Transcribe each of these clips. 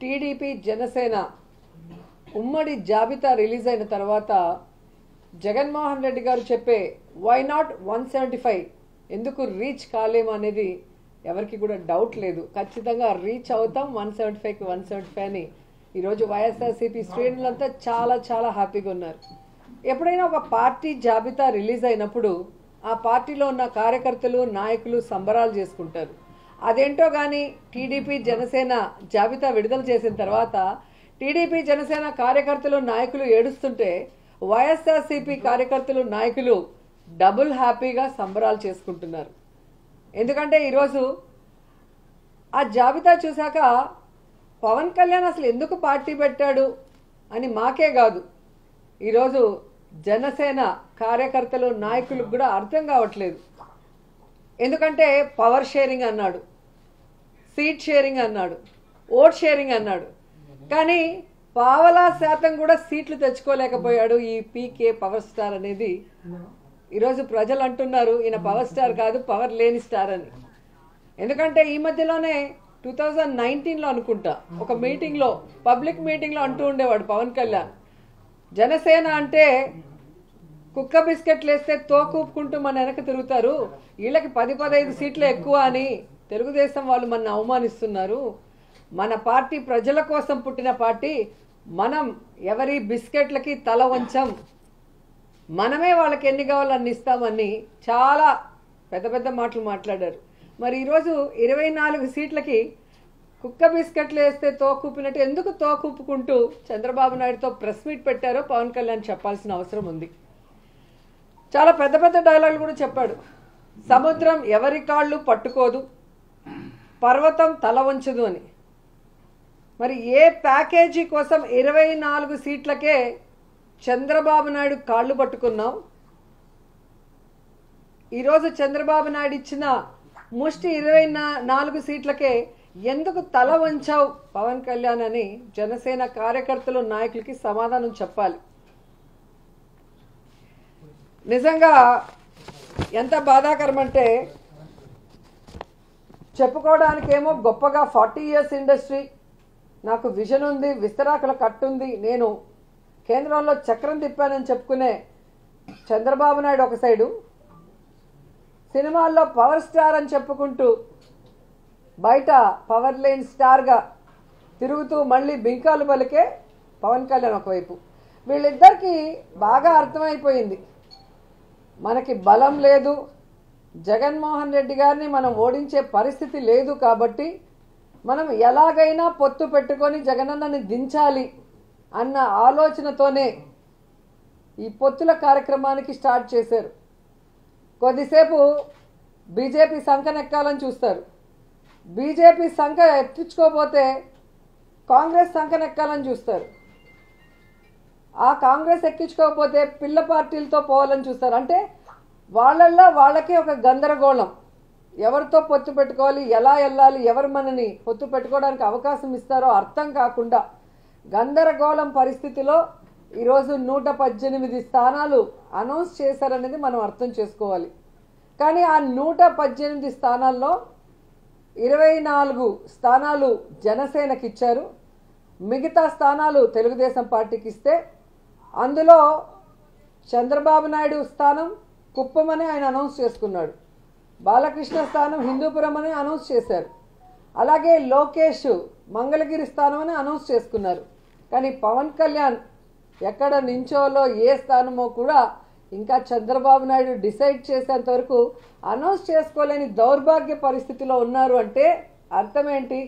TDP Janasena ఉమ్మడి జాబితా release అయిన తర్వాత జగన్మోహన్ రెడ్డి గారు చెప్పే వై నాట్ 175 ఎందుకు రీచ్ కాలేము అనేది ఎవరికి కూడా డౌట్ లేదు. ఖచ్చితంగా రీచ్ అవుతాం 175కి 175 అని ఈరోజు వైఎస్ఆర్సీపీ శ్రేణులంతా చాలా చాలా హ్యాపీగా ఉన్నారు. ఎప్పుడైనా ఒక పార్టీ జాబితా రిలీజ్ అయినప్పుడు ఆ పార్టీలో ఉన్న కార్యకర్తలు నాయకులు సంబరాలు చేసుకుంటారు. అదేంటో కానీ టీడీపీ జనసేన జాబితా విడుదల చేసిన తర్వాత టీడీపీ జనసేన కార్యకర్తలు నాయకులు ఏడుస్తుంటే వైఎస్ఆర్సీపీ కార్యకర్తలు నాయకులు డబుల్ హ్యాపీగా సంబరాలు చేసుకుంటున్నారు. ఎందుకంటే ఈరోజు ఆ జాబితా చూశాక పవన్ కళ్యాణ్ అసలు ఎందుకు పార్టీ పెట్టాడు అని మాకే కాదు, ఈరోజు జనసేన కార్యకర్తలు నాయకులకు కూడా అర్థం కావట్లేదు. ఎందుకంటే పవర్ షేరింగ్ అన్నాడు, సీట్ షేరింగ్ అన్నాడు, ఓట్ షేరింగ్ అన్నాడు, కానీ పావలా శాతం కూడా సీట్లు తెచ్చుకోలేకపోయాడు ఈ పీకే పవర్ స్టార్ అనేది. ఈరోజు ప్రజలు అంటున్నారు ఈయన పవర్ స్టార్ కాదు, పవర్ లేని స్టార్ అని. ఎందుకంటే ఈ మధ్యలోనే 2019లో అనుకుంటా ఒక మీటింగ్లో, పబ్లిక్ మీటింగ్లో అంటూ ఉండేవాడు పవన్ కళ్యాణ్, జనసేన అంటే కుక్క బిస్కెట్లు వేస్తే తోకూపుకుంటూ మన వెనక తిరుగుతారు, వీళ్ళకి 10-15 సీట్లు ఎక్కువ అని తెలుగుదేశం వాళ్ళు మన అవమానిస్తున్నారు, మన పార్టీ ప్రజల కోసం పుట్టిన పార్టీ, మనం ఎవరి బిస్కెట్లకి తల వంచం, మనమే వాళ్ళకి ఎన్ని కావాలో అన్ని ఇస్తామని చాలా పెద్ద పెద్ద మాటలు మాట్లాడారు. మరి ఈరోజు 24 సీట్లకి కుక్క బిస్కెట్లు వేస్తే తోకూపినట్టు ఎందుకు తోకూపుకుంటూ చంద్రబాబు నాయుడుతో ప్రెస్ మీట్ పెట్టారో పవన్ కళ్యాణ్ చెప్పాల్సిన అవసరం ఉంది. చాలా పెద్ద పెద్ద డైలాగులు కూడా చెప్పాడు. సముద్రం ఎవరి కాళ్ళు పట్టుకోదు, పర్వతం తల వంచదు అని. మరి ఏ ప్యాకేజీ కోసం 24 సీట్లకే చంద్రబాబు నాయుడు కాళ్ళు పట్టుకున్నాం, ఈరోజు చంద్రబాబు నాయుడు ఇచ్చిన ముష్టి 24 సీట్లకే ఎందుకు తల వంచావు పవన్ కళ్యాణ్ అని జనసేన కార్యకర్తలు నాయకులకి సమాధానం చెప్పాలి. నిజంగా ఎంత బాధాకరం అంటే, చెప్పుకోవడానికేమో గొప్పగా 40 years ఇండస్ట్రీ, నాకు విజన్ ఉంది, విస్తరాకుల కట్టుంది, నేను కేంద్రంలో చక్రం తిప్పానని చెప్పుకునే చంద్రబాబు నాయుడు ఒక సైడు, సినిమాల్లో పవర్ స్టార్ అని చెప్పుకుంటూ బయట పవర్ లేని స్టార్గా తిరుగుతూ మళ్ళీ బింకాలు పలికే పవన్ కళ్యాణ్ ఒకవైపు. వీళ్ళిద్దరికీ బాగా అర్థమైపోయింది, మనకి బలం లేదు, జగన్మోహన్ రెడ్డి గారిని మనం ఓడించే పరిస్థితి లేదు, కాబట్టి మనం ఎలాగైనా పొత్తు పెట్టుకొని జగనన్నని దించాలి అన్న ఆలోచనతోనే ఈ పొత్తుల కార్యక్రమానికి స్టార్ట్ చేశారు. కొద్దిసేపు బీజేపీ సంకనెక్కాలని చూస్తారు, బీజేపీ సంఖ ఎత్తించుకోపోతే కాంగ్రెస్ సంకనెక్కాలని చూస్తారు, ఆ కాంగ్రెస్ ఎక్కించుకోకపోతే పిల్ల పార్టీలతో పోవాలని చూస్తారు. అంటే వాళ్ళల్లో వాళ్ళకి ఒక గందరగోళం, ఎవరితో పొత్తు పెట్టుకోవాలి, ఎలా వెళ్ళాలి, ఎవరు మనని పొత్తు పెట్టుకోవడానికి అవకాశం ఇస్తారో అర్థం కాకుండా గందరగోళం పరిస్థితిలో ఈరోజు 118 స్థానాలు అనౌన్స్ చేశారనేది మనం అర్థం చేసుకోవాలి. కానీ ఆ 118 స్థానాల్లో 24 స్థానాలు జనసేనకి ఇచ్చారు, మిగతా స్థానాలు తెలుగుదేశం పార్టీకి ఇస్తే అందులో చంద్రబాబు నాయుడు స్థానం కుప్పమని ఆయన అనౌన్స్ చేసుకున్నాడు, బాలకృష్ణ స్థానం హిందూపురం అని అనౌన్స్ చేశారు, అలాగే లోకేష్ మంగళగిరి స్థానం అని అనౌన్స్ చేసుకున్నారు. కానీ పవన్ కళ్యాణ్ ఎక్కడ నించోలో ఏ స్థానమో కూడా ఇంకా చంద్రబాబు నాయుడు డిసైడ్ చేసేంత వరకు అనౌన్స్ చేసుకోలేని దౌర్భాగ్య పరిస్థితిలో ఉన్నారు. అంటే అర్థమేంటి,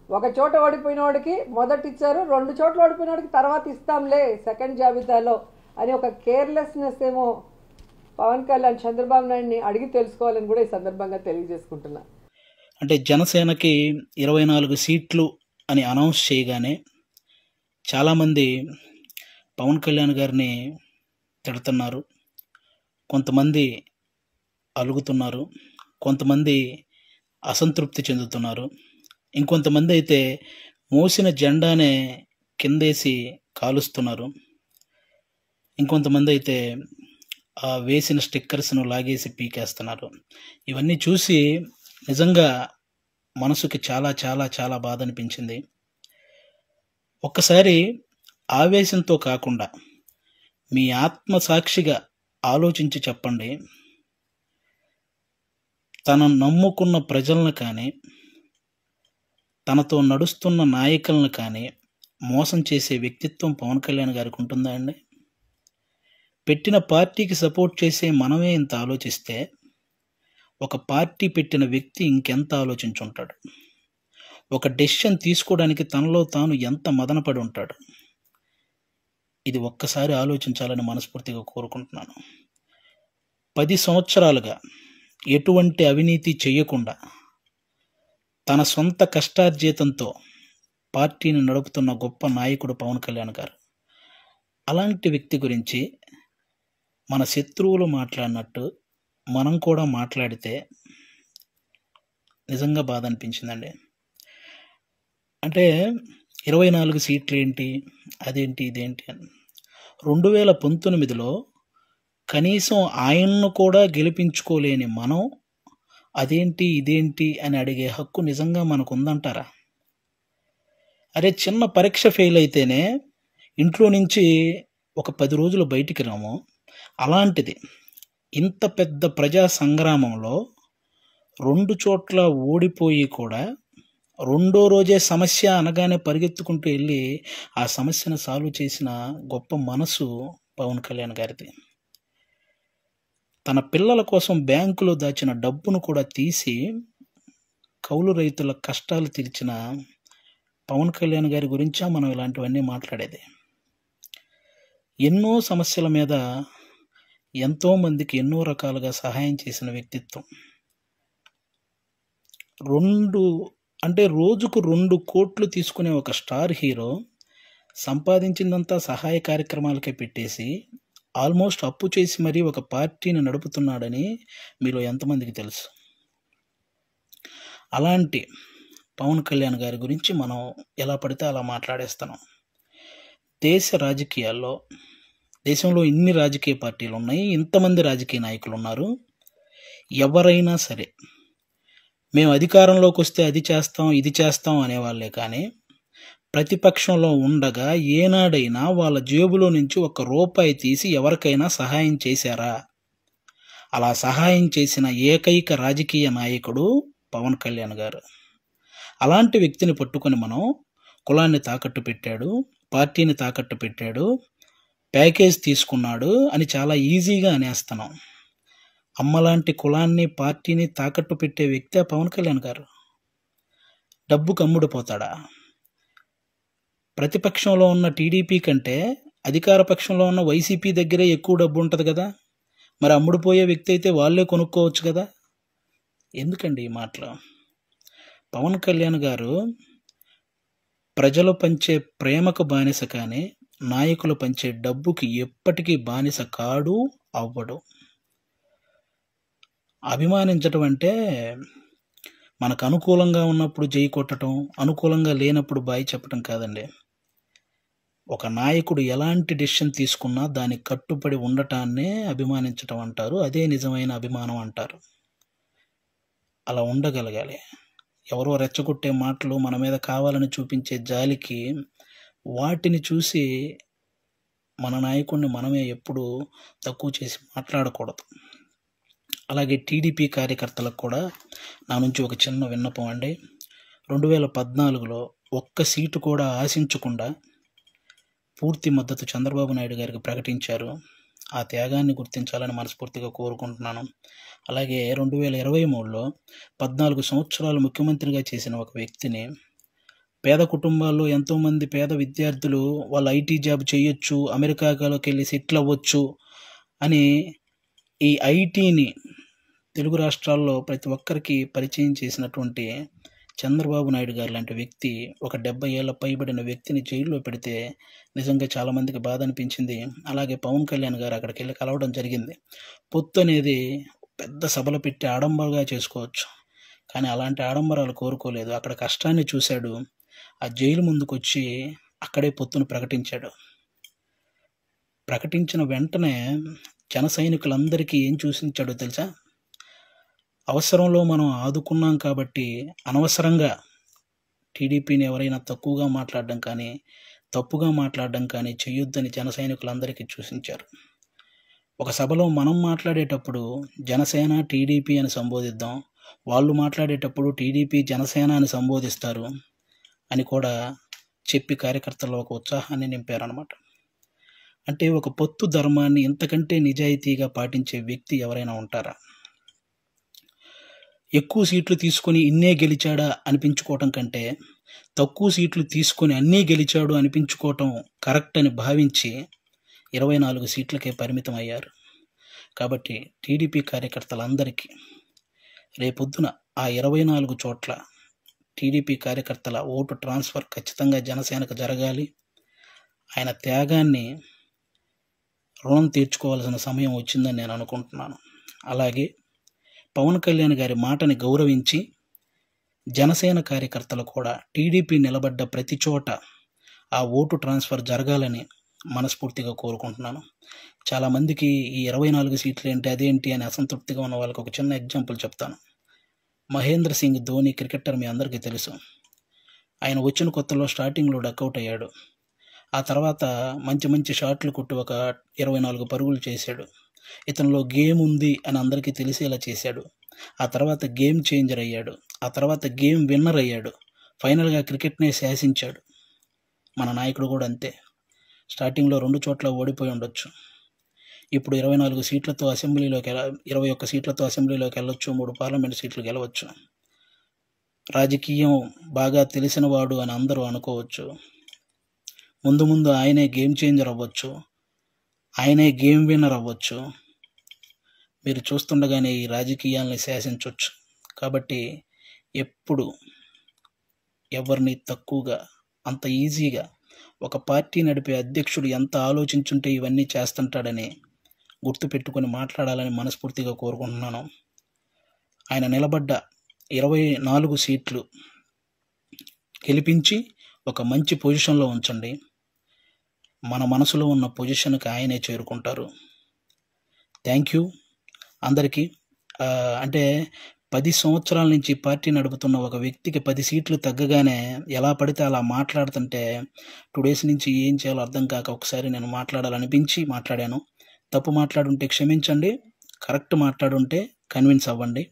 ఒక చోట ఓడిపోయిన వాడికి మొదట ఇచ్చారు, 2 చోట్ల ఓడిపోయిన వాడికి తర్వాత ఇస్తాంలే సెకండ్ జాబితాలో అని ఒక కేర్లెస్నెస్ ఏమో పవన్ కళ్యాణ్ చంద్రబాబు నాయుడిని అడిగి తెలుసుకోవాలని కూడా ఈ సందర్భంగా తెలియజేసుకుంటున్నా. అంటే జనసేనకి 24 సీట్లు అని అనౌన్స్ చేయగానే చాలామంది పవన్ కళ్యాణ్ గారిని తిడుతున్నారు, కొంతమంది అలుగుతున్నారు, కొంతమంది అసంతృప్తి చెందుతున్నారు, ఇంకొంతమంది అయితే మోసిన జెండానే కిందేసి కాలుస్తున్నారు, ఇంకొంతమంది అయితే ఆ వేసిన స్టిక్కర్స్ను లాగేసి పీకేస్తున్నారు. ఇవన్నీ చూసి నిజంగా మనసుకి చాలా చాలా చాలా బాధ అనిపించింది. ఒక్కసారి ఆవేశంతో కాకుండా మీ ఆత్మసాక్షిగా ఆలోచించి చెప్పండి. తను నమ్ముకున్న ప్రజలను కానీ, తనతో నడుస్తున్న నాయకులను కానీ మోసం చేసే వ్యక్తిత్వం పవన్ కళ్యాణ్ గారికి ఉంటుందా అండి? పెట్టిన పార్టీకి సపోర్ట్ చేసే మనమే ఇంత ఆలోచిస్తే ఒక పార్టీ పెట్టిన వ్యక్తి ఇంకెంత ఆలోచించుంటాడు? ఒక డెసిషన్ తీసుకోవడానికి తనలో తాను ఎంత మదనపడి ఉంటాడు? ఇది ఒక్కసారి ఆలోచించాలని మనస్ఫూర్తిగా కోరుకుంటున్నాను. 10 సంవత్సరాలుగా ఎటువంటి అవినీతి చేయకుండా తన సొంత కష్టార్జితంతో పార్టీని నడుపుతున్న గొప్ప నాయకుడు పవన్ కళ్యాణ్ గారు. అలాంటి వ్యక్తి గురించి మన శత్రువులు మాట్లాడినట్టు మనం కూడా మాట్లాడితే నిజంగా బాధ అనిపించిందండి. అంటే 24 సీట్లు ఏంటి, అదేంటి, ఇదేంటి అని 2019లో కనీసం ఆయన్ను కూడా గెలిపించుకోలేని మనం అదేంటి ఇదేంటి అని అడిగే హక్కు నిజంగా మనకు ఉందంటారా? అరే, చిన్న పరీక్ష ఫెయిల్ అయితేనే ఇంట్లో నుంచి ఒక 10 రోజులు బయటికి రాము. అలాంటిది ఇంత పెద్ద ప్రజా సంగ్రామంలో 2 చోట్ల ఓడిపోయి కూడా రెండో రోజే సమస్య అనగానే పరిగెత్తుకుంటూ వెళ్ళి ఆ సమస్యను సాల్వ్ చేసిన గొప్ప మనసు పవన్ కళ్యాణ్ గారిది. తన పిల్లల కోసం బ్యాంకులో దాచిన డబ్బును కూడా తీసి కౌలు రైతుల కష్టాలు తీర్చిన పవన్ కళ్యాణ్ గారి గురించా మనం ఇలాంటివన్నీ మాట్లాడేది. ఎన్నో సమస్యల మీద ఎంతోమందికి ఎన్నో రకాలుగా సహాయం చేసిన వ్యక్తిత్వం. రోజుకు 2 కోట్లు తీసుకునే ఒక స్టార్ హీరో సంపాదించిందంతా సహాయ కార్యక్రమాలకే పెట్టేసి ఆల్మోస్ట్ అప్పు చేసి మరీ ఒక పార్టీని నడుపుతున్నాడని మీలో ఎంతమందికి తెలుసు? అలాంటి పవన్ కళ్యాణ్ గారి గురించి మనం ఎలా పడితే అలా మాట్లాడేస్తున్నాం. దేశంలో ఇన్ని రాజకీయ పార్టీలు ఉన్నాయి, ఇంతమంది రాజకీయ నాయకులు ఉన్నారు. ఎవరైనా సరే మేము అధికారంలోకి వస్తే అది చేస్తాం ఇది చేస్తాం అనేవాళ్ళే కానీ ప్రతిపక్షంలో ఉండగా ఏనాడైనా వాళ్ళ జేబులో నుంచి 1 రూపాయి తీసి ఎవరికైనా సహాయం చేశారా? అలా సహాయం చేసిన ఏకైక రాజకీయ నాయకుడు పవన్ కళ్యాణ్ గారు. అలాంటి వ్యక్తిని పట్టుకొని మనం కులాన్ని తాకట్టు పెట్టాడు, పార్టీని తాకట్టు పెట్టాడు, ప్యాకేజ్ తీసుకున్నాడు అని చాలా ఈజీగా అనేస్తున్నాం. అమ్మలాంటి కులాన్ని పార్టీని తాకట్టు పెట్టే వ్యక్తే పవన్ కళ్యాణ్ గారు. డబ్బుకు అమ్ముడుపోతాడా? ప్రతిపక్షంలో ఉన్న టీడీపీ కంటే అధికార పక్షంలో ఉన్న వైసీపీ దగ్గరే ఎక్కువ డబ్బు ఉంటుంది కదా. మరి అమ్ముడుపోయే వ్యక్తి అయితే వాళ్ళే కొనుక్కోవచ్చు కదా. ఎందుకండి ఈ మాటలు? పవన్ కళ్యాణ్ గారు ప్రజలు పంచే ప్రేమకు బానిస కానీ నాయకులు పంచే డబ్బుకి ఎప్పటికీ బానిస కాడు, అవ్వడు. అభిమానించటం అంటే మనకు అనుకూలంగా ఉన్నప్పుడు జై కొట్టడం, అనుకూలంగా లేనప్పుడు బాయ్ చెప్పడం కాదండి. ఒక నాయకుడు ఎలాంటి డెసిషన్ తీసుకున్నా దానికి కట్టుబడి ఉండటాన్నే అభిమానించటం అంటారు. అదే నిజమైన అభిమానం అంటారు. అలా ఉండగలగాలి. ఎవరో రెచ్చగొట్టే మాటలు మన మీద కావాలని చూపించే జాలికి వాటిని చూసి మన నాయకుడిని మనమే ఎప్పుడు తక్కువ చేసి మాట్లాడకూడదు. అలాగే టీడీపీ కార్యకర్తలకు కూడా నా నుంచి ఒక చిన్న విన్నపం అండి. 2014లో 1 సీటు కూడా ఆశించకుండా పూర్తి మద్దతు చంద్రబాబు నాయుడు గారికి ప్రకటించారు. ఆ త్యాగాన్ని గుర్తించాలని మనస్ఫూర్తిగా కోరుకుంటున్నాను. అలాగే 2023లో 14 సంవత్సరాలు ముఖ్యమంత్రిగా చేసిన ఒక వ్యక్తిని పేద కుటుంబాల్లో ఎంతోమంది పేద విద్యార్థులు వాళ్ళు ఐటీ జాబ్ చేయొచ్చు, అమెరికాలోకి వెళ్ళి సెటిల్ అవ్వచ్చు అని ఈ ఐటీని తెలుగు రాష్ట్రాల్లో ప్రతి ఒక్కరికి పరిచయం చేసినటువంటి చంద్రబాబు నాయుడు గారు లాంటి వ్యక్తి ఒక 70 ఏళ్ల పైబడిన వ్యక్తిని జైల్లో పెడితే నిజంగా చాలామందికి బాధ అనిపించింది. అలాగే పవన్ కళ్యాణ్ గారు అక్కడికి వెళ్ళి కలవడం జరిగింది. పొత్తు అనేది పెద్ద సభలు పెట్టి ఆడంబరంగా చేసుకోవచ్చు, కానీ అలాంటి ఆడంబరాలు కోరుకోలేదు. అక్కడ కష్టాన్ని చూశాడు. ఆ జైలు ముందుకు వచ్చి అక్కడే పొత్తును ప్రకటించాడు. ప్రకటించిన వెంటనే జన సైనికులందరికీ ఏం చూసించాడో తెలుసా? అవసరంలో మనం ఆదుకున్నాం కాబట్టి అనవసరంగా టీడీపీని ఎవరైనా తక్కువగా మాట్లాడడం కానీ తప్పుగా మాట్లాడడం కానీ చేయొద్దని జన సైనికులందరికీ సూచించారు. ఒక సభలో మనం మాట్లాడేటప్పుడు జనసేన టీడీపీ అని సంబోధిద్దాం, వాళ్ళు మాట్లాడేటప్పుడు టీడీపీ జనసేన అని సంబోధిస్తారు అని కూడా చెప్పి కార్యకర్తల్లో ఒక ఉత్సాహాన్ని నింపారనమాట. అంటే ఒక పొత్తు ధర్మాన్ని ఇంతకంటే నిజాయితీగా పాటించే వ్యక్తి ఎవరైనా ఉంటారా? ఎక్కువ సీట్లు తీసుకొని ఇన్నే గెలిచాడా అనిపించుకోవటం కంటే తక్కువ సీట్లు తీసుకొని అన్నీ గెలిచాడు అనిపించుకోవటం కరెక్ట్ అని భావించి 24 సీట్లకే పరిమితం అయ్యారు. కాబట్టి టీడీపీ కార్యకర్తలందరికీ రేపొద్దున ఆ 24 చోట్ల టీడీపీ కార్యకర్తల ఓటు ట్రాన్స్ఫర్ ఖచ్చితంగా జనసేనకు జరగాలి. ఆయన త్యాగాన్ని రుణం తీర్చుకోవాల్సిన సమయం వచ్చిందని నేను అనుకుంటున్నాను. అలాగే పవన్ కళ్యాణ్ గారి మాటని గౌరవించి జనసేన కార్యకర్తలు కూడా టీడీపీ నిలబడ్డ ప్రతి చోట ఆ ఓటు ట్రాన్స్ఫర్ జరగాలని మనస్ఫూర్తిగా కోరుకుంటున్నాను. చాలామందికి ఈ 24 సీట్లు ఏంటి అదేంటి అని అసంతృప్తిగా ఉన్న వాళ్ళకి ఒక చిన్న ఎగ్జాంపుల్ చెప్తాను. మహేంద్ర సింగ్ ధోని క్రికెటర్ మీ అందరికీ తెలుసు. ఆయన వచ్చిన కొత్తలో స్టార్టింగ్లో డక్అవుట్ అయ్యాడు. ఆ తర్వాత మంచి షాట్లు కొట్టి ఒక 24 పరుగులు చేశాడు. ఇతనిలో గేమ్ ఉంది అని అందరికీ తెలిసేలా చేశాడు. ఆ తర్వాత గేమ్ చేంజర్ అయ్యాడు. ఆ తర్వాత గేమ్ విన్నర్ అయ్యాడు. ఫైనల్గా క్రికెట్నే శాసించాడు. మన నాయకుడు కూడా అంతే. స్టార్టింగ్లో 2 చోట్ల ఓడిపోయి ఉండొచ్చు. ఇప్పుడు 24 సీట్లతో అసెంబ్లీలోకి 21 సీట్లతో అసెంబ్లీలోకి వెళ్ళొచ్చు. 3 పార్లమెంట్ సీట్లు గెలవచ్చు. రాజకీయం బాగా తెలిసినవాడు అని అందరూ అనుకోవచ్చు. ముందు ఆయనే గేమ్ చేంజర్ అవ్వచ్చు, ఆయనే గేమ్ విన్నర్ అవ్వచ్చు. మీరు చూస్తుండగానే ఈ రాజకీయాల్ని శాసించవచ్చు. కాబట్టి ఎప్పుడు ఎవరిని తక్కువగా అంత ఈజీగా ఒక పార్టీ నడిపే అధ్యక్షుడు ఎంత ఆలోచించుంటే ఇవన్నీ చేస్తుంటాడని గుర్తుపెట్టుకొని మాట్లాడాలని మనస్ఫూర్తిగా కోరుకుంటున్నాను. ఆయన నిలబడ్డ 24 సీట్లు గెలిపించి ఒక మంచి పొజిషన్లో ఉంచండి. మన మనసులో ఉన్న పొజిషన్కి ఆయనే చేరుకుంటారు. థ్యాంక్ యూ అందరికీ. అంటే 10 సంవత్సరాల నుంచి పార్టీ నడుపుతున్న ఒక వ్యక్తికి 10 సీట్లు తగ్గగానే ఎలా పడితే అలా మాట్లాడుతుంటే 2 డేస్ నుంచి ఏం చేయాలో అర్థం కాక ఒకసారి నేను మాట్లాడాలనిపించి మాట్లాడాను. తప్పు మాట్లాడుంటే క్షమించండి, కరెక్ట్ మాట్లాడుంటే కన్విన్స్ అవ్వండి.